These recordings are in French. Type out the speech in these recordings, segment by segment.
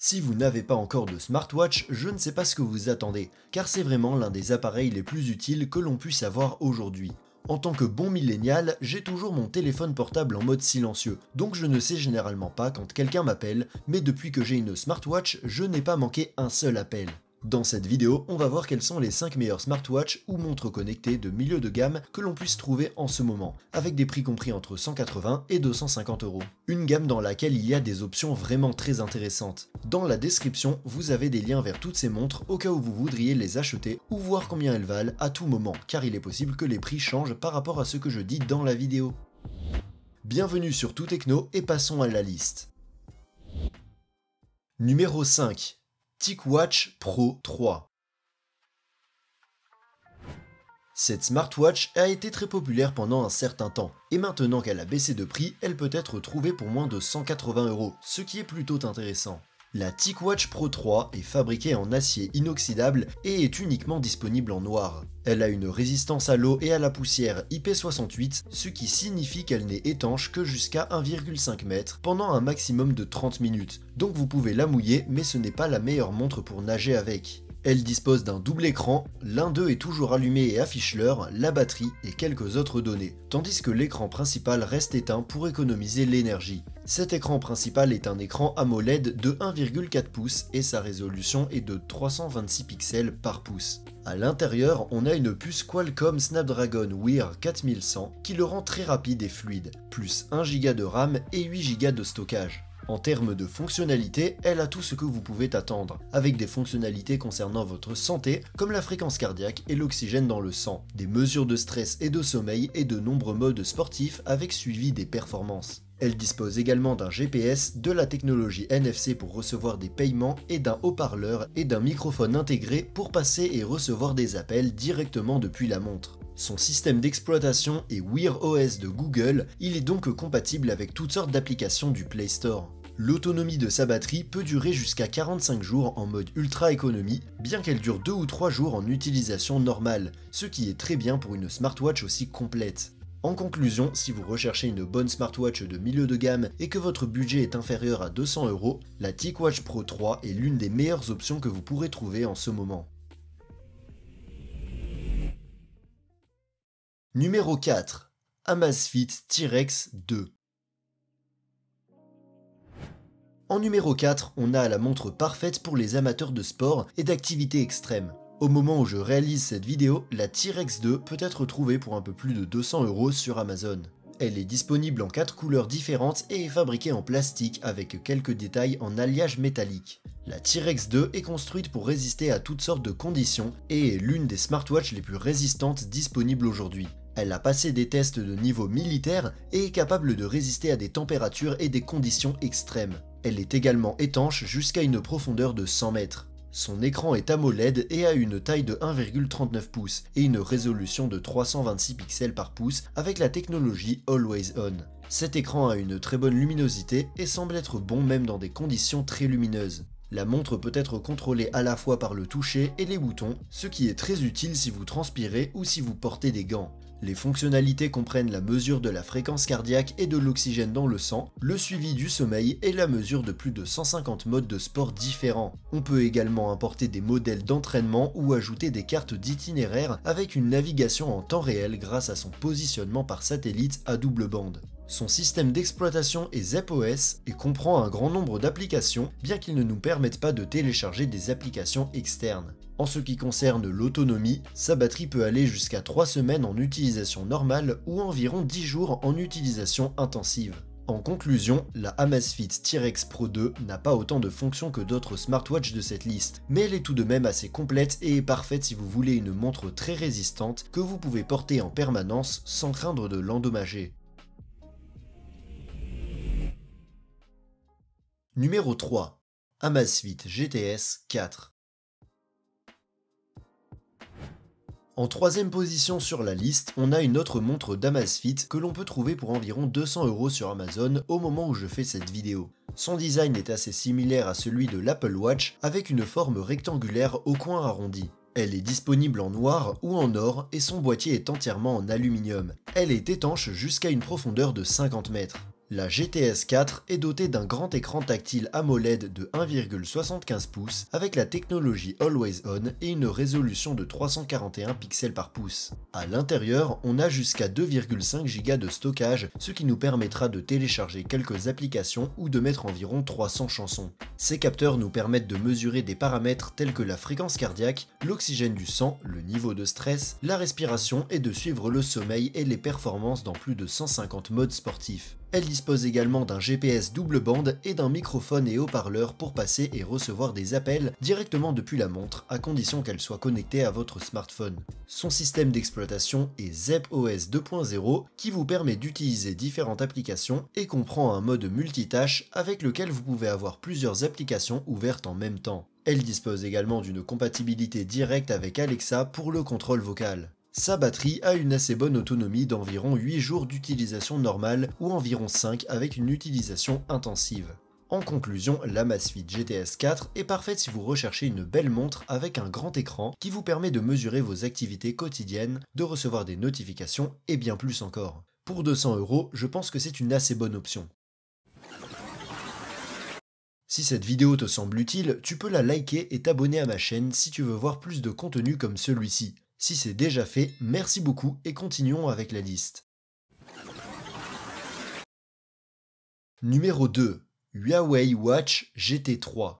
Si vous n'avez pas encore de smartwatch, je ne sais pas ce que vous attendez, car c'est vraiment l'un des appareils les plus utiles que l'on puisse avoir aujourd'hui. En tant que bon millénial, j'ai toujours mon téléphone portable en mode silencieux, donc je ne sais généralement pas quand quelqu'un m'appelle, mais depuis que j'ai une smartwatch, je n'ai pas manqué un seul appel. Dans cette vidéo, on va voir quels sont les 5 meilleurs smartwatches ou montres connectées de milieu de gamme que l'on puisse trouver en ce moment, avec des prix compris entre 180 et 250 euros. Une gamme dans laquelle il y a des options vraiment très intéressantes. Dans la description, vous avez des liens vers toutes ces montres au cas où vous voudriez les acheter ou voir combien elles valent à tout moment, car il est possible que les prix changent par rapport à ce que je dis dans la vidéo. Bienvenue sur Tout Techno et passons à la liste. Numéro 5. TicWatch Pro 3. Cette smartwatch a été très populaire pendant un certain temps, et maintenant qu'elle a baissé de prix, elle peut être trouvée pour moins de 180 euros, ce qui est plutôt intéressant. La TicWatch Pro 3 est fabriquée en acier inoxydable et est uniquement disponible en noir. Elle a une résistance à l'eau et à la poussière IP68, ce qui signifie qu'elle n'est étanche que jusqu'à 1,5 m pendant un maximum de 30 minutes, donc vous pouvez la mouiller mais ce n'est pas la meilleure montre pour nager avec. Elle dispose d'un double écran, l'un d'eux est toujours allumé et affiche l'heure, la batterie et quelques autres données, tandis que l'écran principal reste éteint pour économiser l'énergie. Cet écran principal est un écran AMOLED de 1,4 pouces et sa résolution est de 326 pixels par pouce. À l'intérieur, on a une puce Qualcomm Snapdragon Wear 4100 qui le rend très rapide et fluide, plus 1 Go de RAM et 8 Go de stockage. En termes de fonctionnalité, elle a tout ce que vous pouvez attendre, avec des fonctionnalités concernant votre santé, comme la fréquence cardiaque et l'oxygène dans le sang, des mesures de stress et de sommeil et de nombreux modes sportifs avec suivi des performances. Elle dispose également d'un GPS, de la technologie NFC pour recevoir des paiements et d'un haut-parleur et d'un microphone intégré pour passer et recevoir des appels directement depuis la montre. Son système d'exploitation est Wear OS de Google, il est donc compatible avec toutes sortes d'applications du Play Store. L'autonomie de sa batterie peut durer jusqu'à 45 jours en mode ultra économie, bien qu'elle dure 2 ou 3 jours en utilisation normale, ce qui est très bien pour une smartwatch aussi complète. En conclusion, si vous recherchez une bonne smartwatch de milieu de gamme et que votre budget est inférieur à 200 euros, la TicWatch Pro 3 est l'une des meilleures options que vous pourrez trouver en ce moment. Numéro 4. Amazfit T-Rex 2. En numéro 4, on a la montre parfaite pour les amateurs de sport et d'activités extrêmes. Au moment où je réalise cette vidéo, la T-Rex 2 peut être trouvée pour un peu plus de 200 euros sur Amazon. Elle est disponible en 4 couleurs différentes et est fabriquée en plastique avec quelques détails en alliage métallique. La T-Rex 2 est construite pour résister à toutes sortes de conditions et est l'une des smartwatches les plus résistantes disponibles aujourd'hui. Elle a passé des tests de niveau militaire et est capable de résister à des températures et des conditions extrêmes. Elle est également étanche jusqu'à une profondeur de 100 mètres. Son écran est AMOLED et a une taille de 1,39 pouces et une résolution de 326 pixels par pouce avec la technologie Always On. Cet écran a une très bonne luminosité et semble être bon même dans des conditions très lumineuses. La montre peut être contrôlée à la fois par le toucher et les boutons, ce qui est très utile si vous transpirez ou si vous portez des gants. Les fonctionnalités comprennent la mesure de la fréquence cardiaque et de l'oxygène dans le sang, le suivi du sommeil et la mesure de plus de 150 modes de sport différents. On peut également importer des modèles d'entraînement ou ajouter des cartes d'itinéraire avec une navigation en temps réel grâce à son positionnement par satellite à double bande. Son système d'exploitation est ZepOS et comprend un grand nombre d'applications, bien qu'il ne nous permette pas de télécharger des applications externes. En ce qui concerne l'autonomie, sa batterie peut aller jusqu'à 3 semaines en utilisation normale ou environ 10 jours en utilisation intensive. En conclusion, la Amazfit T-Rex Pro 2 n'a pas autant de fonctions que d'autres smartwatches de cette liste, mais elle est tout de même assez complète et est parfaite si vous voulez une montre très résistante que vous pouvez porter en permanence sans craindre de l'endommager. Numéro 3. Amazfit GTS 4. En troisième position sur la liste, on a une autre montre d'Amazfit que l'on peut trouver pour environ 200 euros sur Amazon au moment où je fais cette vidéo. Son design est assez similaire à celui de l'Apple Watch avec une forme rectangulaire au coin arrondi. Elle est disponible en noir ou en or et son boîtier est entièrement en aluminium. Elle est étanche jusqu'à une profondeur de 50 mètres. La GTS 4 est dotée d'un grand écran tactile AMOLED de 1,75 pouces avec la technologie Always On et une résolution de 341 pixels par pouce. À l'intérieur, on a jusqu'à 2,5 Go de stockage, ce qui nous permettra de télécharger quelques applications ou de mettre environ 300 chansons. Ces capteurs nous permettent de mesurer des paramètres tels que la fréquence cardiaque, l'oxygène du sang, le niveau de stress, la respiration et de suivre le sommeil et les performances dans plus de 150 modes sportifs. Elle dispose également d'un GPS double bande et d'un microphone et haut-parleur pour passer et recevoir des appels directement depuis la montre, à condition qu'elle soit connectée à votre smartphone. Son système d'exploitation est ZepOS 2.0 qui vous permet d'utiliser différentes applications et comprend un mode multitâche avec lequel vous pouvez avoir plusieurs applications ouvertes en même temps. Elle dispose également d'une compatibilité directe avec Alexa pour le contrôle vocal. Sa batterie a une assez bonne autonomie d'environ 8 jours d'utilisation normale ou environ 5 avec une utilisation intensive. En conclusion, l'Amazfit GTS 4 est parfaite si vous recherchez une belle montre avec un grand écran qui vous permet de mesurer vos activités quotidiennes, de recevoir des notifications et bien plus encore. Pour 200 €, je pense que c'est une assez bonne option. Si cette vidéo te semble utile, tu peux la liker et t'abonner à ma chaîne si tu veux voir plus de contenu comme celui-ci. Si c'est déjà fait, merci beaucoup et continuons avec la liste. Numéro 2. Huawei Watch GT3.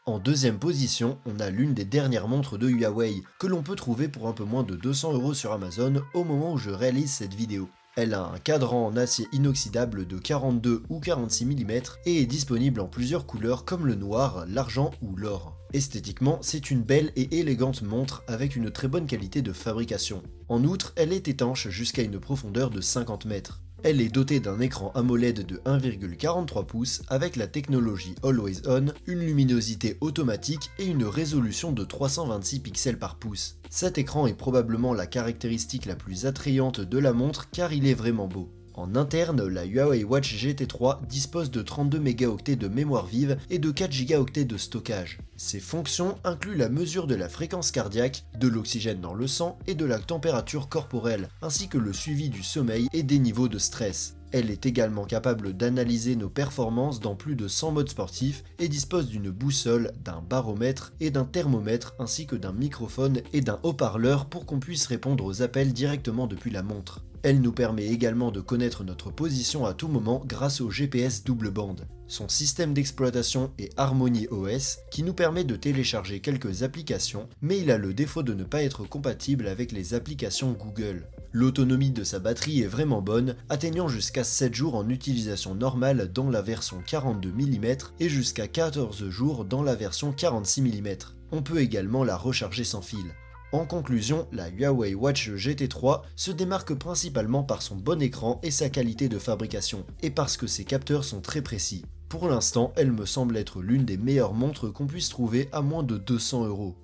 En deuxième position, on a l'une des dernières montres de Huawei que l'on peut trouver pour un peu moins de 200 € sur Amazon au moment où je réalise cette vidéo. Elle a un cadran en acier inoxydable de 42 ou 46 mm et est disponible en plusieurs couleurs comme le noir, l'argent ou l'or. Esthétiquement, c'est une belle et élégante montre avec une très bonne qualité de fabrication. En outre, elle est étanche jusqu'à une profondeur de 50 mètres. Elle est dotée d'un écran AMOLED de 1,43 pouces avec la technologie Always On, une luminosité automatique et une résolution de 326 pixels par pouce. Cet écran est probablement la caractéristique la plus attrayante de la montre car il est vraiment beau. En interne, la Huawei Watch GT3 dispose de 32 mégaoctets de mémoire vive et de 4 gigaoctets de stockage. Ses fonctions incluent la mesure de la fréquence cardiaque, de l'oxygène dans le sang et de la température corporelle, ainsi que le suivi du sommeil et des niveaux de stress. Elle est également capable d'analyser nos performances dans plus de 100 modes sportifs et dispose d'une boussole, d'un baromètre et d'un thermomètre ainsi que d'un microphone et d'un haut-parleur pour qu'on puisse répondre aux appels directement depuis la montre. Elle nous permet également de connaître notre position à tout moment grâce au GPS double bande. Son système d'exploitation est Harmony OS qui nous permet de télécharger quelques applications, mais il a le défaut de ne pas être compatible avec les applications Google. L'autonomie de sa batterie est vraiment bonne, atteignant jusqu'à 7 jours en utilisation normale dans la version 42 mm et jusqu'à 14 jours dans la version 46 mm. On peut également la recharger sans fil. En conclusion, la Huawei Watch GT3 se démarque principalement par son bon écran et sa qualité de fabrication, et parce que ses capteurs sont très précis. Pour l'instant, elle me semble être l'une des meilleures montres qu'on puisse trouver à moins de 200 €.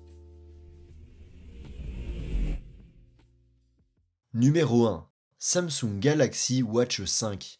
Numéro 1. Samsung Galaxy Watch 5.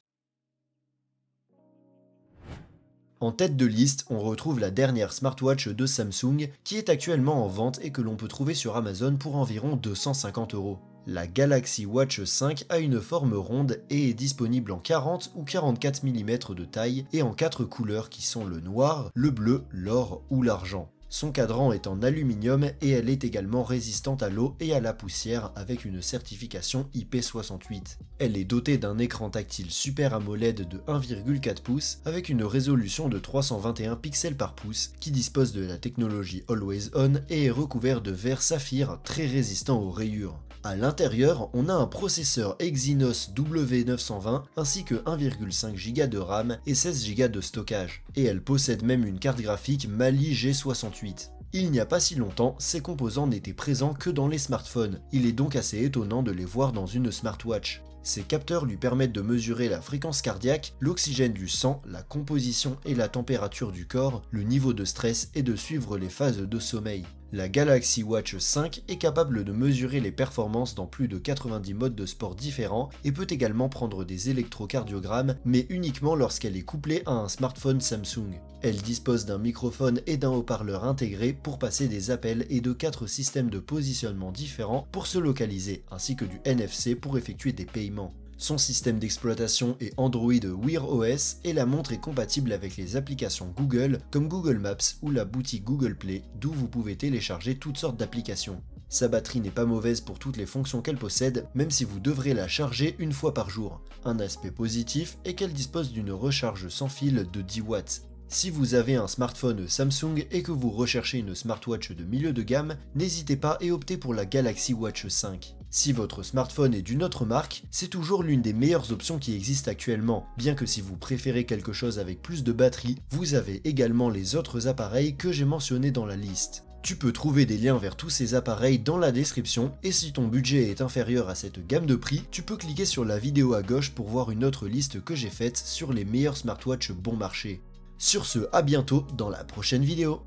En tête de liste, on retrouve la dernière smartwatch de Samsung qui est actuellement en vente et que l'on peut trouver sur Amazon pour environ 250 €. La Galaxy Watch 5 a une forme ronde et est disponible en 40 ou 44 mm de taille et en 4 couleurs qui sont le noir, le bleu, l'or ou l'argent. Son cadran est en aluminium et elle est également résistante à l'eau et à la poussière avec une certification IP68. Elle est dotée d'un écran tactile Super AMOLED de 1,4 pouces avec une résolution de 321 pixels par pouce qui dispose de la technologie Always On et est recouvert de verre saphir très résistant aux rayures. À l'intérieur, on a un processeur Exynos W920 ainsi que 1,5 Go de RAM et 16 Go de stockage. Et elle possède même une carte graphique Mali G68. Il n'y a pas si longtemps, ces composants n'étaient présents que dans les smartphones. Il est donc assez étonnant de les voir dans une smartwatch. Ces capteurs lui permettent de mesurer la fréquence cardiaque, l'oxygène du sang, la composition et la température du corps, le niveau de stress et de suivre les phases de sommeil. La Galaxy Watch 5 est capable de mesurer les performances dans plus de 90 modes de sport différents et peut également prendre des électrocardiogrammes, mais uniquement lorsqu'elle est couplée à un smartphone Samsung. Elle dispose d'un microphone et d'un haut-parleur intégré pour passer des appels et de 4 systèmes de positionnement différents pour se localiser, ainsi que du NFC pour effectuer des paiements. Son système d'exploitation est Android Wear OS et la montre est compatible avec les applications Google comme Google Maps ou la boutique Google Play, d'où vous pouvez télécharger toutes sortes d'applications. Sa batterie n'est pas mauvaise pour toutes les fonctions qu'elle possède, même si vous devrez la charger une fois par jour. Un aspect positif est qu'elle dispose d'une recharge sans fil de 10 watts. Si vous avez un smartphone Samsung et que vous recherchez une smartwatch de milieu de gamme, n'hésitez pas et optez pour la Galaxy Watch 5. Si votre smartphone est d'une autre marque, c'est toujours l'une des meilleures options qui existent actuellement, bien que si vous préférez quelque chose avec plus de batterie, vous avez également les autres appareils que j'ai mentionnés dans la liste. Tu peux trouver des liens vers tous ces appareils dans la description, et si ton budget est inférieur à cette gamme de prix, tu peux cliquer sur la vidéo à gauche pour voir une autre liste que j'ai faite sur les meilleurs smartwatches bon marché. Sur ce, à bientôt dans la prochaine vidéo.